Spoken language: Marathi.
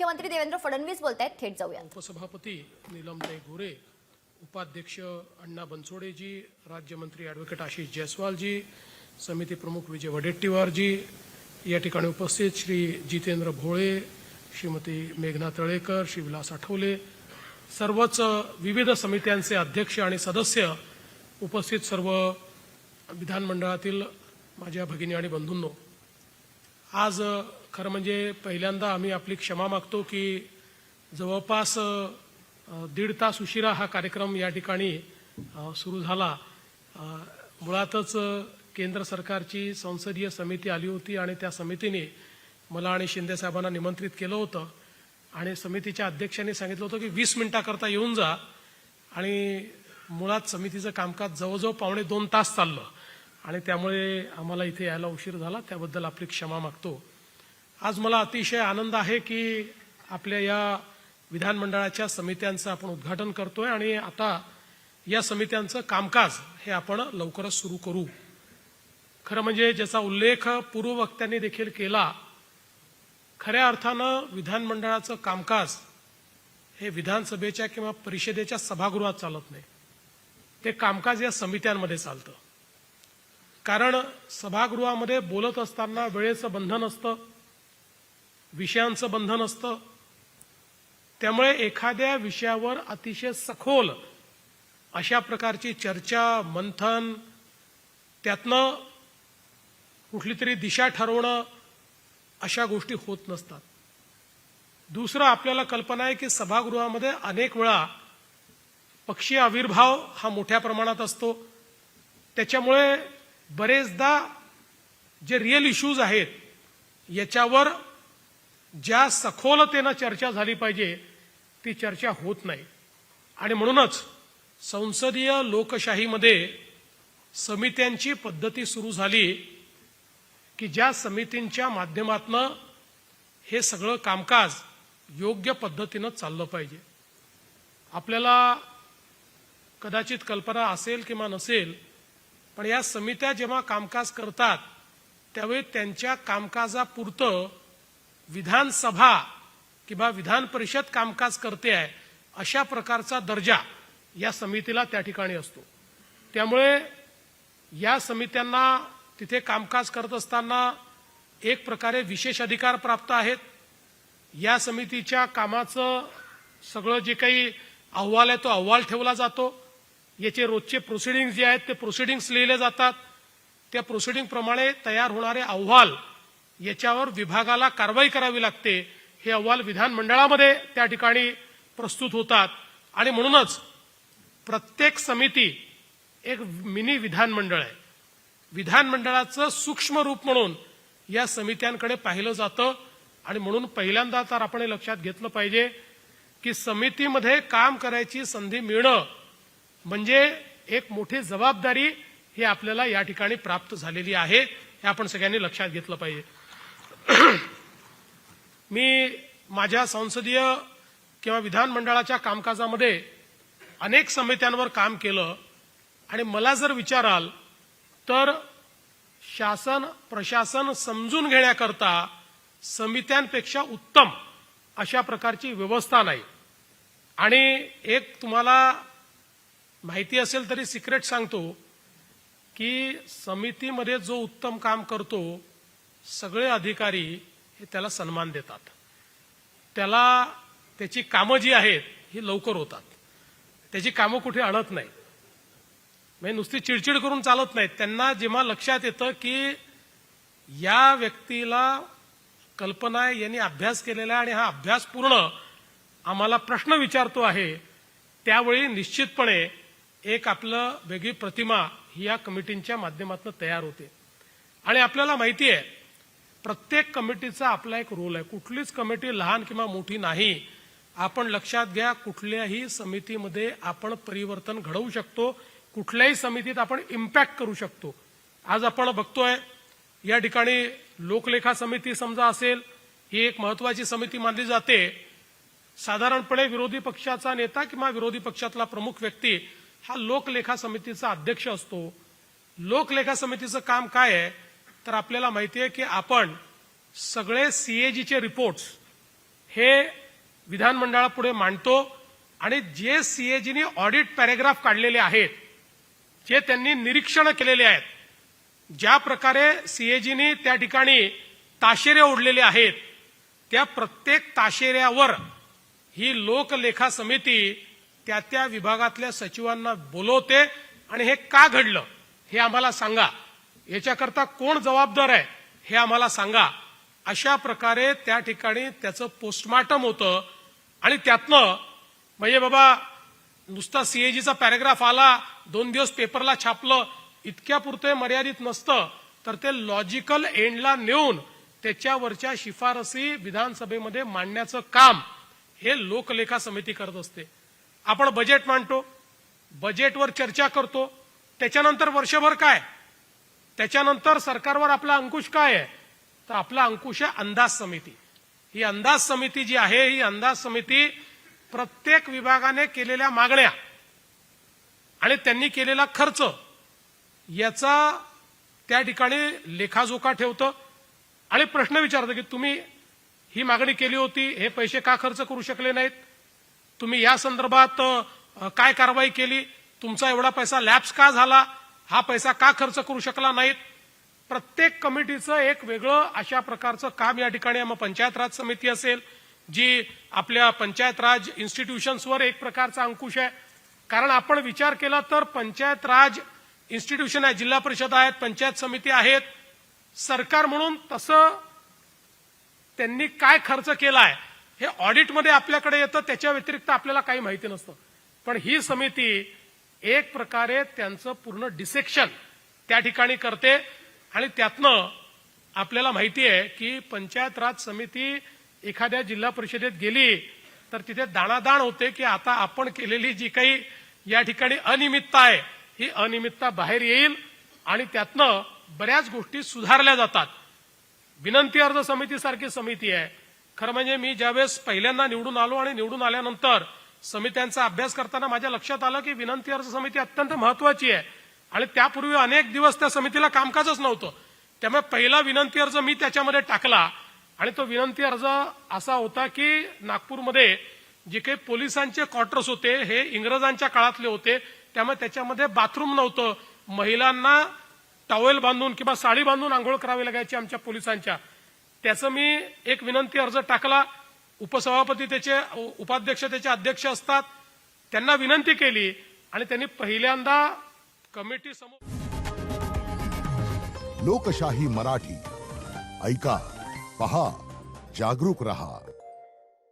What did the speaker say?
मुख्यमंत्री देवेंद्र फडणवीस बोलतायत, थेट जाऊया। उपसभापती नीलमताई गोरे, उपाध्यक्ष अण्णा बनसोडेजी, राज्यमंत्री ॲडव्होकेट आशिष जयस्वालजी, समिती प्रमुख विजय वडेट्टीवारजी, या ठिकाणी उपस्थित श्री जितेंद्र भोळे, श्रीमती मेघना तळेकर, श्री विलास आठवले, सर्वच विविध समित्यांचे अध्यक्ष आणि सदस्य, उपस्थित सर्व विधानमंडळातील माझ्या भगिनी आणि बंधूंनो, आज खरं म्हणजे पहिल्यांदा आम्ही आपली क्षमा मागतो की जवळपास 1.5 तास उशिरा हा कार्यक्रम या ठिकाणी सुरू झाला। मुळातच केंद्र सरकारची संसदीय समिती आली होती आणि त्या समितीने मला आणि शिंदे साहेबांना निमंत्रित केलं होतं आणि समितीच्या अध्यक्षांनी सांगितलं होतं की 20 मिनिटाकरता येऊन जा, आणि मुळात समितीचं कामकाज जवळजवळ 1.5 तास चाललं आणि त्यामुळे आम्हाला इथे यायला उशीर झाला, त्याबद्दल आपली क्षमा मागतो। आज मला अतिशय आनंद आहे की आपल्या या विधानमंडळाच्या समित्यांचं आपण उद्घाटन करतोय आणि आता या समित्यांचं कामकाज हे आपण लवकरच सुरू करू। खरं म्हणजे ज्याचा उल्लेख पूर्ववक्त्यांनी देखील केला, खऱ्या अर्थानं विधानमंडळाचं कामकाज हे विधानसभेच्या किंवा परिषदेच्या सभागृहात चालत नाही, ते कामकाज या समित्यांमध्ये चालतं। कारण सभागृहामध्ये बोलत असताना वेळेचं बंधन असतं, विषयांचं बंधन असतं, त्यामुळे एखाद्या विषयावर अतिशय सखोल अशा प्रकारची चर्चा, मंथन, त्यातनं कुठली तरी दिशा ठरवणं, अशा गोष्टी होत नसतात। दुसरं, आपल्याला कल्पना आहे की सभागृहामध्ये अनेक वेळा पक्षीय आविर्भाव हा मोठ्या प्रमाणात असतो, त्याच्यामुळे बरेचदा जे रिअल इश्यूज आहेत याच्यावर ज्या सखोलतेनं चर्चा झाली पाहिजे ती चर्चा होत नाही। आणि म्हणूनच संसदीय लोकशाहीमध्ये समित्यांची पद्धती सुरू झाली की ज्या समितींच्या माध्यमातून हे सगळं कामकाज योग्य पद्धतीनं चाललं पाहिजे। आपल्याला कदाचित कल्पना असेल किंवा नसेल, पण या समित्या जेव्हा कामकाज करतात त्यावेळी त्यांच्या कामकाजापुरतं विधानसभा किंवा विधान परिषद कामकाज करते आहे अशा प्रकारचा दर्जा या समितीला त्या ठिकाणी असतो। त्यामुळे या समित्यांना तिथे कामकाज करत असताना एक प्रकारे विशेष अधिकार प्राप्त आहेत। या समितीच्या कामाचं सगळं जे काही अहवाल आहे तो अहवाल ठेवला जातो, याचे रोजचे प्रोसिडिंग्स जे आहेत ते प्रोसिडिंग्स लिहिले जातात, त्या प्रोसिडिंग प्रमाणे तयार होणारे अहवाल याच्यावर विभागाला कारवाई करावी लागते, हे अहवाल विधानमंडळामध्ये त्या ठिकाणी प्रस्तुत होतात। आणि म्हणूनच प्रत्येक समिती एक मिनी विधानमंडळ आहे। विधानमंडळाचं सूक्ष्म रूप म्हणून या समित्यांकडे पाहिलं जातं आणि म्हणून पहिल्यांदा तर आपण हे लक्षात घेतलं पाहिजे की समितीमध्ये काम करायची संधी मिळणं म्हणजे एक मोठी जबाबदारी ही आपल्याला या ठिकाणी प्राप्त झालेली आहे, हे आपण सगळ्यांनी लक्षात घेतलं पाहिजे। मी माझ्या संसदीय किंवा विधानमंडळाच्या कामकाजामध्ये अनेक समित्यांवर काम केलं आणि मला जर विचाराल तर शासन प्रशासन समजून घेण्याकरता समित्यांपेक्षा उत्तम अशा प्रकारची व्यवस्था नाही। आणि एक तुम्हाला माहिती असेल तरी सिक्रेट सांगतो की समितीमध्ये जो उत्तम काम करतो सगळे अधिकारी हे त्याला सन्मान देतात, त्याला त्याची कामं जी आहेत ही लवकर होतात, त्याची कामं कुठे अडत नाही, म्हणजे नुसती चिडचिड करून चालत नाहीत। त्यांना जेव्हा लक्षात येतं की या व्यक्तीला कल्पना आहे, यांनी अभ्यास केलेला आहे आणि हा अभ्यास पूर्ण आम्हाला प्रश्न विचारतो आहे, त्यावेळी निश्चितपणे एक आपलं वेगळी प्रतिमा ही या कमिटींच्या माध्यमातून तयार होते। आणि आपल्याला माहिती आहे प्रत्येक कमिटीचा आपला एक रोल आहे, कुठलीच कमिटी लहान किंवा मोठी नाही। आपण लक्षात घ्या, कुठल्याही समितीमध्ये आपण परिवर्तन घडवू शकतो, कुठल्याही समितीत आपण इम्पॅक्ट करू शकतो। आज आपण बघतोय या ठिकाणी लोकलेखा समिती समजा असेल, ही एक महत्वाची समिती मानली जाते। साधारणपणे विरोधी पक्षाचा नेता किंवा विरोधी पक्षातला प्रमुख व्यक्ती हा लोकलेखा समितीचा अध्यक्ष असतो। लोकलेखा समितीचं काम काय आहे तर आपल्याला माहिती आहे की आपण सगळे सीएजीचे रिपोर्ट्स हे विधानमंडळापुढे मांडतो आणि जे सीएजीनी ऑडिट पॅरेग्राफ काढलेले आहेत, जे त्यांनी निरीक्षण केलेले आहेत, ज्या प्रकारे सीएजीनी त्या ठिकाणी ताशेरे ओढलेले आहेत, त्या प्रत्येक ताशेऱ्यावर ही लोकलेखा समिती त्या त्या विभागातल्या सचिवांना बोलवते आणि हे का घडलं हे आम्हाला सांगा, याच्याकरता कोण जबाबदार आहे हे आम्हाला सांगा. अशा प्रकारे त्या ठिकाणी त्याचं पोस्टमॉर्टम होतं आणि त्यातनं म्हणजे बाबा नुसता सीएजीचा पॅराग्राफ आला, 2 दिवस पेपरला छापलं, इतक्यापुरते मर्यादित नसतं, तर ते लॉजिकल एंडला नेऊन त्याच्यावरच्या शिफारसी विधानसभेमध्ये मांडण्याचं काम हे लोकलेखा समिती करत असते. आपण बजेट मांडतो, बजेटवर चर्चा करतो, त्याच्यानंतर वर्षभर काय, त्याच्यानंतर सरकारवर आपला अंकुश काय आहे, तर आपला अंकुश आहे अंदाज समिती. ही अंदाज समिती जी आहे, ही अंदाज समिती प्रत्येक विभागाने केलेल्या मागण्या आणि त्यांनी केलेला खर्च याचा त्या ठिकाणी लेखाजोखा ठेवतं आणि प्रश्न विचारतं की तुम्ही ही मागणी केली होती, हे पैसे का खर्च करू शकले नाहीत, तुम्ही या संदर्भात काय कारवाई केली, तुमचा एवढा पैसा लॅप्स का झाला, हा पैसा का खर्च करू शकला नाहीत. प्रत्येक कमिटीचं एक वेगळं अशा प्रकारचं काम या ठिकाणी, मग पंचायत राज समिती असेल जी आपल्या पंचायत राज इन्स्टिट्यूशन्सवर एक प्रकारचा अंकुश आहे. कारण आपण विचार केला तर पंचायत राज इन्स्टिट्यूशन आहे, जिल्हा परिषद आहेत, पंचायत समिती आहेत, सरकार म्हणून तसं त्यांनी काय खर्च केलाय हे ऑडिटमध्ये आपल्याकडे येतं, त्याच्या व्यतिरिक्त आपल्याला काही माहिती नसतं. पण ही समिती एक प्रकारे त्यांचं पूर्ण डिसेक्शन त्या ठिकाणी करते आणि त्यातनं आपल्याला माहिती आहे की पंचायत राज समिती एखाद्या जिल्हा परिषदेत गेली तर तिथे दाणादाण होते की आता आपण केलेली जी काही या ठिकाणी अनियमितता आहे, ही अनियमितता बाहेर येईल आणि त्यातनं बऱ्याच गोष्टी सुधारल्या जातात. विनंती अर्ज समितीसारखी समिती आहे. खरं म्हणजे मी ज्यावेळेस पहिल्यांदा निवडून आलो आणि निवडून आल्यानंतर समित्यांचा अभ्यास करताना माझ्या लक्षात आलं की विनंती अर्ज समिती अत्यंत महत्वाची आहे आणि त्यापूर्वी अनेक दिवस त्या समितीला कामकाजच नव्हतं. त्यामुळे पहिला विनंती अर्ज मी त्याच्यामध्ये टाकला आणि तो विनंती अर्ज असा होता की नागपूरमध्ये जे काही पोलिसांचे क्वार्टर्स होते हे इंग्रजांच्या काळातले होते, त्यामुळे त्याच्यामध्ये बाथरूम नव्हतं, महिलांना टॉवेल बांधून किंवा साडी बांधून आंघोळ करावी लागायची आमच्या पोलिसांच्या. त्याचं मी एक विनंती अर्ज टाकला. उपसभापती त्याचे, उपाध्यक्ष त्याचे अध्यक्ष असतात, त्यांना विनंती केली आणि त्यांनी पहिल्यांदा कमिटी समोर. लोकशाही मराठी ऐका, पहा, जागरूक रहा.